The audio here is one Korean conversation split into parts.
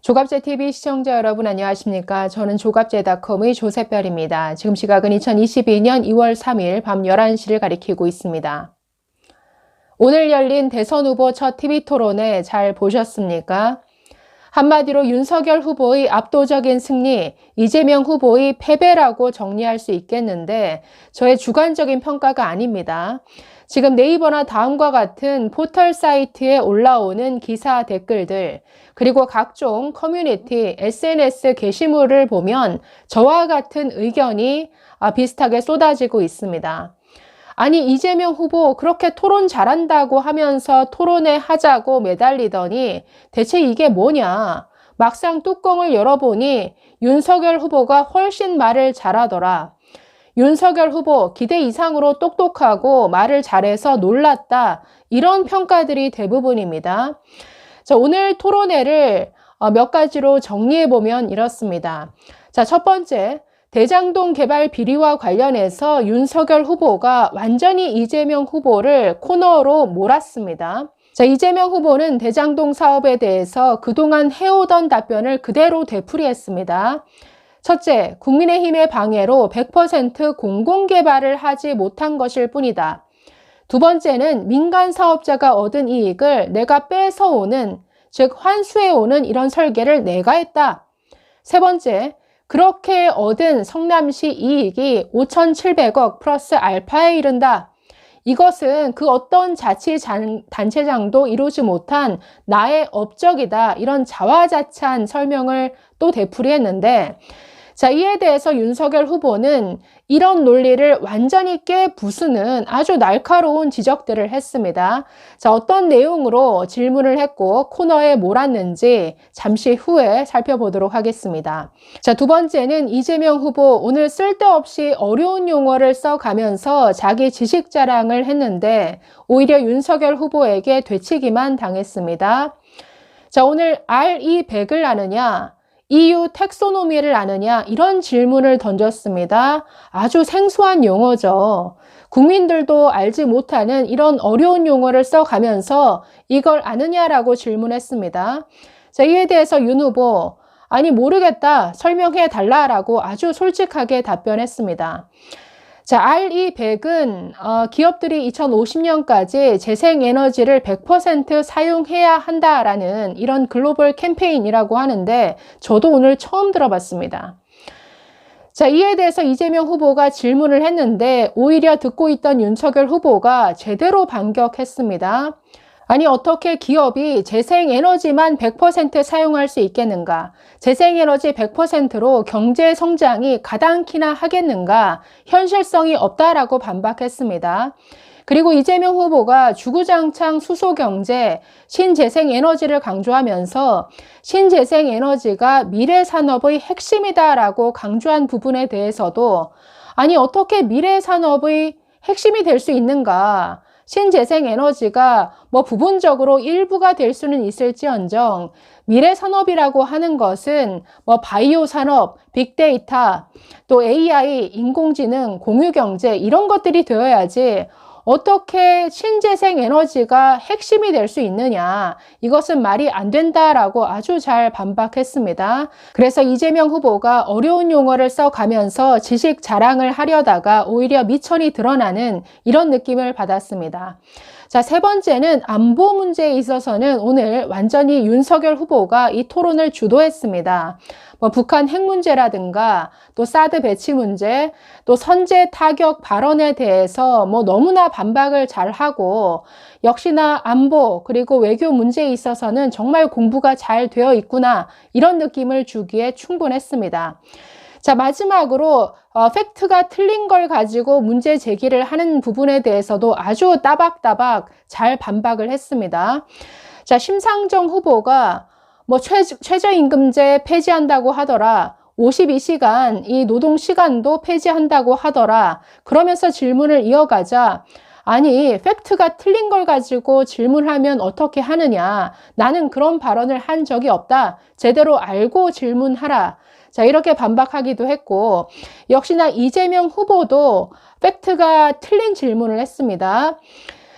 조갑제TV 시청자 여러분 안녕하십니까? 저는 조갑제닷컴의 조셉별입니다. 지금 시각은 2022년 2월 3일 밤 11시를 가리키고 있습니다. 오늘 열린 대선 후보 첫 TV토론회 잘 보셨습니까? 한마디로 윤석열 후보의 압도적인 승리, 이재명 후보의 패배라고 정리할 수 있겠는데 저의 주관적인 평가가 아닙니다. 지금 네이버나 다음과 같은 포털 사이트에 올라오는 기사 댓글들, 그리고 각종 커뮤니티, SNS 게시물을 보면 저와 같은 의견이 비슷하게 쏟아지고 있습니다. 아니, 이재명 후보 그렇게 토론 잘한다고 하면서 토론회 하자고 매달리더니 대체 이게 뭐냐? 막상 뚜껑을 열어보니 윤석열 후보가 훨씬 말을 잘하더라. 윤석열 후보 기대 이상으로 똑똑하고 말을 잘해서 놀랐다. 이런 평가들이 대부분입니다. 자, 오늘 토론회를 몇 가지로 정리해보면 이렇습니다. 자, 첫 번째, 대장동 개발 비리와 관련해서 윤석열 후보가 완전히 이재명 후보를 코너로 몰았습니다. 자, 이재명 후보는 대장동 사업에 대해서 그동안 해오던 답변을 그대로 되풀이했습니다. 첫째, 국민의힘의 방해로 100% 공공개발을 하지 못한 것일 뿐이다. 두 번째는 민간 사업자가 얻은 이익을 내가 뺏어오는, 즉 환수해오는 이런 설계를 내가 했다. 세 번째, 그렇게 얻은 성남시 이익이 5,700억 플러스 알파에 이른다. 이것은 그 어떤 자치단체장도 이루지 못한 나의 업적이다. 이런 자화자찬 설명을 또 되풀이했는데, 자, 이에 대해서 윤석열 후보는 이런 논리를 완전히 깨부수는 아주 날카로운 지적들을 했습니다. 자, 어떤 내용으로 질문을 했고 코너에 몰았는지 잠시 후에 살펴보도록 하겠습니다. 자, 두 번째는 이재명 후보 오늘 쓸데없이 어려운 용어를 써가면서 자기 지식 자랑을 했는데 오히려 윤석열 후보에게 되치기만 당했습니다. 자, 오늘 RE100을 아느냐? EU 텍소노미를 아느냐? 이런 질문을 던졌습니다. 아주 생소한 용어죠. 국민들도 알지 못하는 이런 어려운 용어를 써가면서 이걸 아느냐라고 질문했습니다. 자, 이에 대해서 윤 후보, 아니 모르겠다, 설명해 달라라고 아주 솔직하게 답변했습니다. 자, RE100은 기업들이 2050년까지 재생에너지를 100% 사용해야 한다라는 이런 글로벌 캠페인이라고 하는데 저도 오늘 처음 들어봤습니다. 자, 이에 대해서 이재명 후보가 질문을 했는데 오히려 듣고 있던 윤석열 후보가 제대로 반격했습니다. 아니, 어떻게 기업이 재생에너지만 100% 사용할 수 있겠는가? 재생에너지 100%로 경제 성장이 가당키나 하겠는가? 현실성이 없다라고 반박했습니다. 그리고 이재명 후보가 주구장창 수소경제, 신재생에너지를 강조하면서 신재생에너지가 미래산업의 핵심이다라고 강조한 부분에 대해서도 아니, 어떻게 미래산업의 핵심이 될 수 있는가? 신재생에너지가 부분적으로 일부가 될 수는 있을지언정 미래산업이라고 하는 것은 바이오 산업, 빅데이터, 또 AI, 인공지능, 공유경제 이런 것들이 되어야지 어떻게 신재생에너지가 핵심이 될 수 있느냐. 이것은 말이 안 된다라고 아주 잘 반박했습니다. 그래서 이재명 후보가 어려운 용어를 써가면서 지식 자랑을 하려다가 오히려 미천이 드러나는 이런 느낌을 받았습니다. 자, 세 번째는 안보 문제에 있어서는 오늘 완전히 윤석열 후보가 이 토론을 주도했습니다. 북한 핵 문제라든가 또 사드 배치 문제, 또 선제 타격 발언에 대해서 너무나 반박을 잘하고 역시나 안보 그리고 외교 문제에 있어서는 정말 공부가 잘 되어 있구나 이런 느낌을 주기에 충분했습니다. 자, 마지막으로 팩트가 틀린 걸 가지고 문제 제기를 하는 부분에 대해서도 아주 따박따박 잘 반박을 했습니다. 자, 심상정 후보가 최저임금제 폐지한다고 하더라. 52시간 이 노동시간도 폐지한다고 하더라. 그러면서 질문을 이어가자. 아니, 팩트가 틀린 걸 가지고 질문하면 어떻게 하느냐. 나는 그런 발언을 한 적이 없다. 제대로 알고 질문하라. 자, 이렇게 반박하기도 했고, 역시나 이재명 후보도 팩트가 틀린 질문을 했습니다.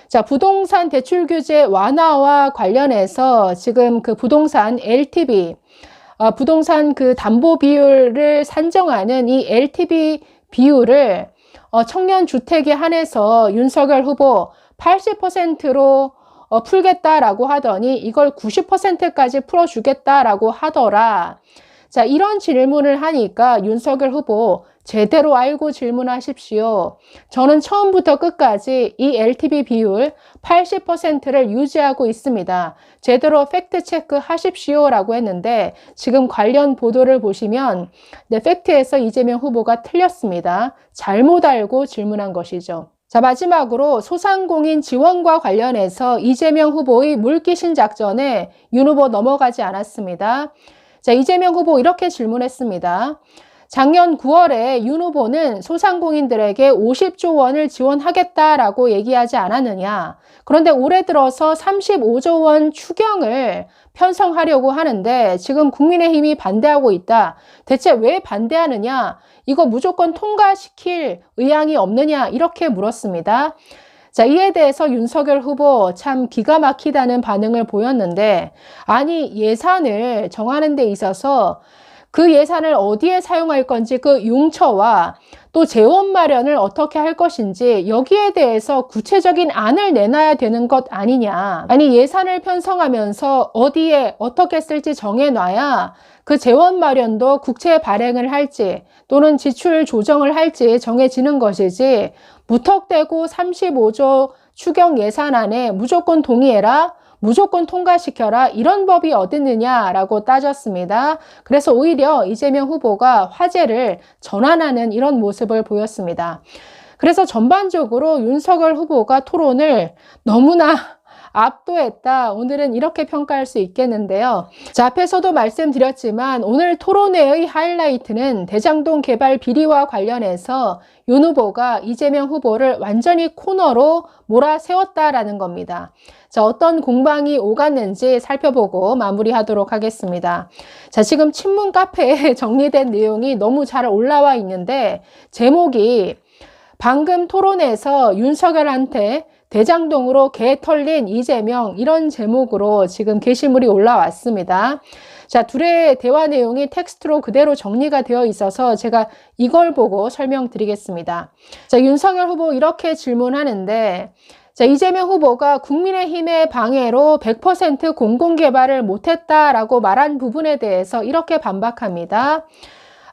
자, 부동산 대출 규제 완화와 관련해서 지금 그 부동산 LTV 부동산 그 담보 비율을 산정하는 이 LTV 비율을 청년 주택에 한해서 윤석열 후보 80%로 풀겠다라고 하더니 이걸 90%까지 풀어주겠다라고 하더라. 자, 이런 질문을 하니까 윤석열 후보 제대로 알고 질문하십시오. 저는 처음부터 끝까지 이 LTV 비율 80%를 유지하고 있습니다. 제대로 팩트 체크 하십시오라고 했는데 지금 관련 보도를 보시면 팩트에서 이재명 후보가 틀렸습니다. 잘못 알고 질문한 것이죠. 자, 마지막으로 소상공인 지원과 관련해서 이재명 후보의 물귀신 작전에 윤 후보 넘어가지 않았습니다. 자, 이재명 후보 이렇게 질문했습니다. 작년 9월에 윤 후보는 소상공인들에게 50조 원을 지원하겠다라고 얘기하지 않았느냐. 그런데 올해 들어서 35조 원 추경을 편성하려고 하는데 지금 국민의힘이 반대하고 있다. 대체 왜 반대하느냐? 이거 무조건 통과시킬 의향이 없느냐? 이렇게 물었습니다. 자, 이에 대해서 윤석열 후보 참 기가 막히다는 반응을 보였는데, 아니, 예산을 정하는 데 있어서 그 예산을 어디에 사용할 건지 그 용처와 또 재원 마련을 어떻게 할 것인지 여기에 대해서 구체적인 안을 내놔야 되는 것 아니냐. 아니, 예산을 편성하면서 어디에 어떻게 쓸지 정해놔야 그 재원 마련도 국채 발행을 할지 또는 지출 조정을 할지 정해지는 것이지, 무턱대고 35조 추경 예산안에 무조건 동의해라, 무조건 통과시켜라, 이런 법이 어딨느냐라고 따졌습니다. 그래서 오히려 이재명 후보가 화제를 전환하는 이런 모습을 보였습니다. 그래서 전반적으로 윤석열 후보가 토론을 너무나 압도했다. 오늘은 이렇게 평가할 수 있겠는데요. 자, 앞에서도 말씀드렸지만 오늘 토론회의 하이라이트는 대장동 개발 비리와 관련해서 윤 후보가 이재명 후보를 완전히 코너로 몰아세웠다라는 겁니다. 자, 어떤 공방이 오갔는지 살펴보고 마무리하도록 하겠습니다. 자, 지금 친문 카페에 정리된 내용이 너무 잘 올라와 있는데 제목이 방금 토론에서 윤석열한테 대장동으로 개 털린 이재명, 이런 제목으로 지금 게시물이 올라왔습니다. 자, 둘의 대화 내용이 텍스트로 그대로 정리가 되어 있어서 제가 이걸 보고 설명드리겠습니다. 자, 윤석열 후보 이렇게 질문하는데, 자, 이재명 후보가 국민의힘의 방해로 100% 공공개발을 못했다라고 말한 부분에 대해서 이렇게 반박합니다.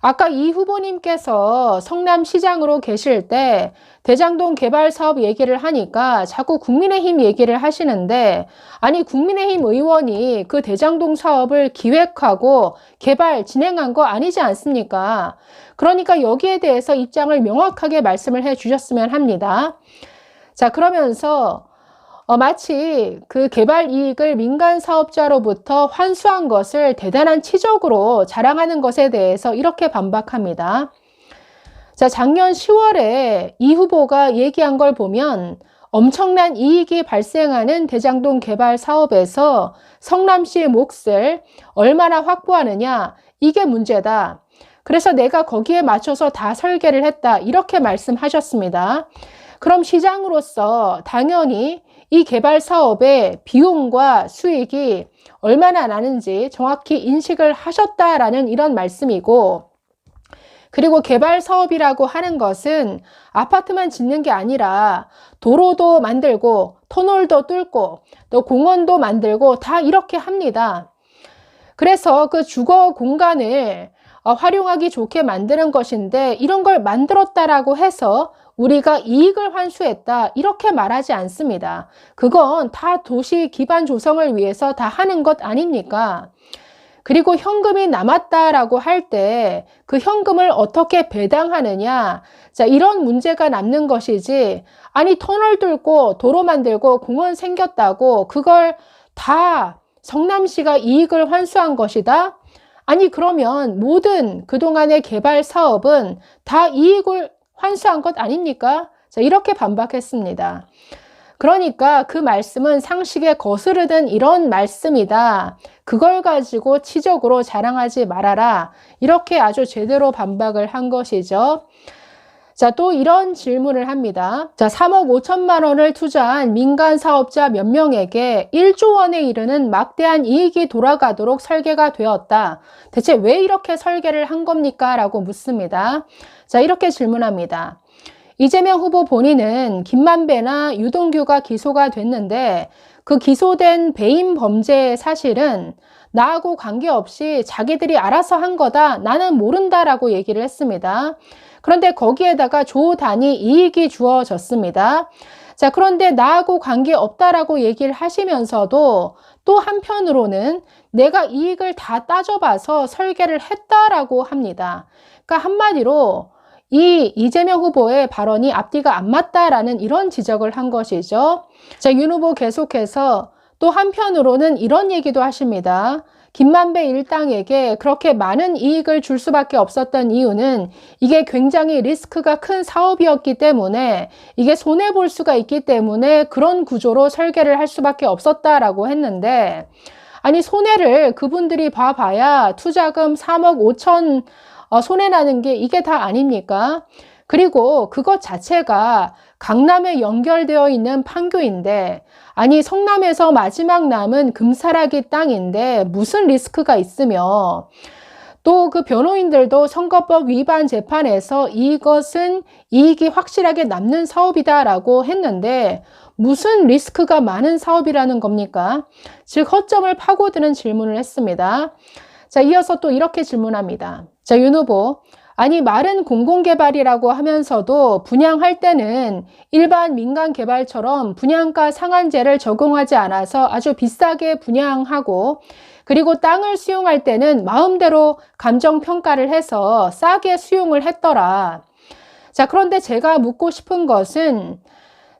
아까 이 후보님께서 성남시장으로 계실 때 대장동 개발 사업 얘기를 하니까 자꾸 국민의힘 얘기를 하시는데, 아니, 국민의힘 의원이 그 대장동 사업을 기획하고 개발 진행한 거 아니지 않습니까? 그러니까 여기에 대해서 입장을 명확하게 말씀을 해 주셨으면 합니다. 자, 그러면서 마치 그 개발 이익을 민간 사업자로부터 환수한 것을 대단한 치적으로 자랑하는 것에 대해서 이렇게 반박합니다. 자, 작년 10월에 이 후보가 얘기한 걸 보면 엄청난 이익이 발생하는 대장동 개발 사업에서 성남시의 몫을 얼마나 확보하느냐, 이게 문제다. 그래서 내가 거기에 맞춰서 다 설계를 했다, 이렇게 말씀하셨습니다. 그럼 시장으로서 당연히 이 개발 사업의 비용과 수익이 얼마나 나는지 정확히 인식을 하셨다라는 이런 말씀이고, 그리고 개발 사업이라고 하는 것은 아파트만 짓는 게 아니라 도로도 만들고 터널도 뚫고 또 공원도 만들고 다 이렇게 합니다. 그래서 그 주거 공간을 활용하기 좋게 만드는 것인데, 이런 걸 만들었다라고 해서 우리가 이익을 환수했다, 이렇게 말하지 않습니다. 그건 다 도시 기반 조성을 위해서 다 하는 것 아닙니까? 그리고 현금이 남았다라고 할 때 그 현금을 어떻게 배당하느냐, 자, 이런 문제가 남는 것이지, 아니, 터널 뚫고 도로 만들고 공원 생겼다고 그걸 다 성남시가 이익을 환수한 것이다? 아니, 그러면 모든 그동안의 개발 사업은 다 이익을 환수한 것 아닙니까? 자, 이렇게 반박했습니다. 그러니까 그 말씀은 상식에 거스르는 이런 말씀이다. 그걸 가지고 치적으로 자랑하지 말아라. 이렇게 아주 제대로 반박을 한 것이죠. 자, 또 이런 질문을 합니다. 자, 3억 5천만 원을 투자한 민간 사업자 몇 명에게 1조 원에 이르는 막대한 이익이 돌아가도록 설계가 되었다. 대체 왜 이렇게 설계를 한 겁니까? 라고 묻습니다. 자, 이렇게 질문합니다. 이재명 후보 본인은 김만배나 유동규가 기소가 됐는데 그 기소된 배임 범죄의 사실은 나하고 관계없이 자기들이 알아서 한 거다. 나는 모른다라고 얘기를 했습니다. 그런데 거기에다가 조 단위 이익이 주어졌습니다. 자, 그런데 나하고 관계없다라고 얘기를 하시면서도 또 한편으로는 내가 이익을 다 따져봐서 설계를 했다라고 합니다. 그러니까 한마디로 이 이재명 후보의 발언이 앞뒤가 안 맞다라는 이런 지적을 한 것이죠. 자, 윤 후보 계속해서 또 한편으로는 이런 얘기도 하십니다. 김만배 일당에게 그렇게 많은 이익을 줄 수밖에 없었던 이유는 이게 굉장히 리스크가 큰 사업이었기 때문에 이게 손해볼 수가 있기 때문에 그런 구조로 설계를 할 수밖에 없었다라고 했는데, 아니 손해를 그분들이 봐봐야 투자금 3억 5천 손해나는 게 이게 다 아닙니까? 그리고 그것 자체가 강남에 연결되어 있는 판교인데, 아니 성남에서 마지막 남은 금사라기 땅인데 무슨 리스크가 있으며, 또 그 변호인들도 선거법 위반 재판에서 이것은 이익이 확실하게 남는 사업이다라고 했는데 무슨 리스크가 많은 사업이라는 겁니까? 즉 허점을 파고드는 질문을 했습니다. 자, 이어서 또 이렇게 질문합니다. 자, 윤 후보, 아니 말은 공공개발이라고 하면서도 분양할 때는 일반 민간개발처럼 분양가 상한제를 적용하지 않아서 아주 비싸게 분양하고, 그리고 땅을 수용할 때는 마음대로 감정평가를 해서 싸게 수용을 했더라. 자, 그런데 제가 묻고 싶은 것은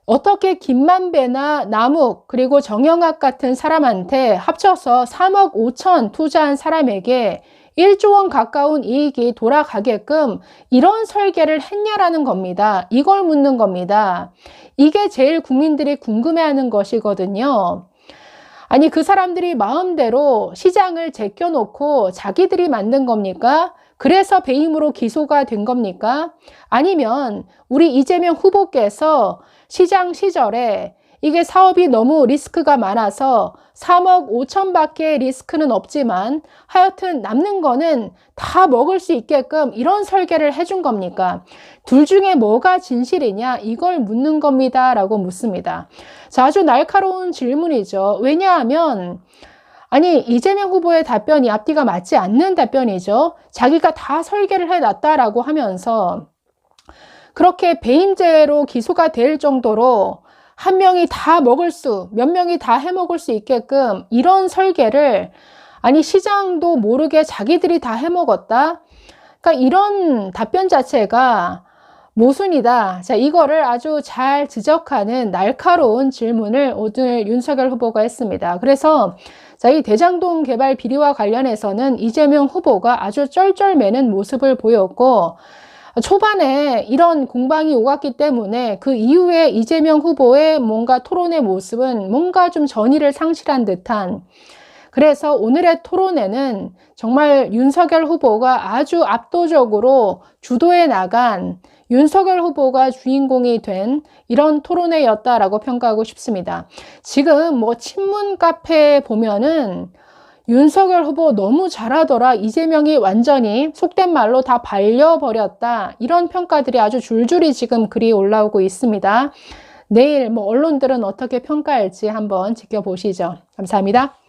어떻게 김만배나 남욱 그리고 정영학 같은 사람한테 합쳐서 3억 5천 투자한 사람에게 1조 원 가까운 이익이 돌아가게끔 이런 설계를 했냐라는 겁니다. 이걸 묻는 겁니다. 이게 제일 국민들이 궁금해하는 것이거든요. 아니 그 사람들이 마음대로 시장을 제껴놓고 자기들이 만든 겁니까? 그래서 배임으로 기소가 된 겁니까? 아니면 우리 이재명 후보께서 시장 시절에 이게 사업이 너무 리스크가 많아서 3억 5천밖에 리스크는 없지만 하여튼 남는 거는 다 먹을 수 있게끔 이런 설계를 해준 겁니까? 둘 중에 뭐가 진실이냐? 이걸 묻는 겁니다. 라고 묻습니다. 자, 아주 날카로운 질문이죠. 왜냐하면 아니 이재명 후보의 답변이 앞뒤가 맞지 않는 답변이죠. 자기가 다 설계를 해놨다라고 하면서 그렇게 배임죄로 기소가 될 정도로 한 명이 다 먹을 수, 몇 명이 다 해먹을 수 있게끔 이런 설계를 아니 시장도 모르게 자기들이 다 해먹었다? 그러니까 이런 답변 자체가 모순이다. 자, 이거를 아주 잘 지적하는 날카로운 질문을 오늘 윤석열 후보가 했습니다. 그래서 자, 이 대장동 개발 비리와 관련해서는 이재명 후보가 아주 쩔쩔매는 모습을 보였고, 초반에 이런 공방이 오갔기 때문에 그 이후에 이재명 후보의 뭔가 토론의 모습은 뭔가 좀 전의를 상실한 듯한, 그래서 오늘의 토론회는 정말 윤석열 후보가 아주 압도적으로 주도해 나간 윤석열 후보가 주인공이 된 이런 토론회였다라고 평가하고 싶습니다. 지금 뭐 친문 카페에 보면은 윤석열 후보 너무 잘하더라. 이재명이 완전히 속된 말로 다 발려버렸다. 이런 평가들이 아주 줄줄이 지금 글이 올라오고 있습니다. 내일 뭐 언론들은 어떻게 평가할지 한번 지켜보시죠. 감사합니다.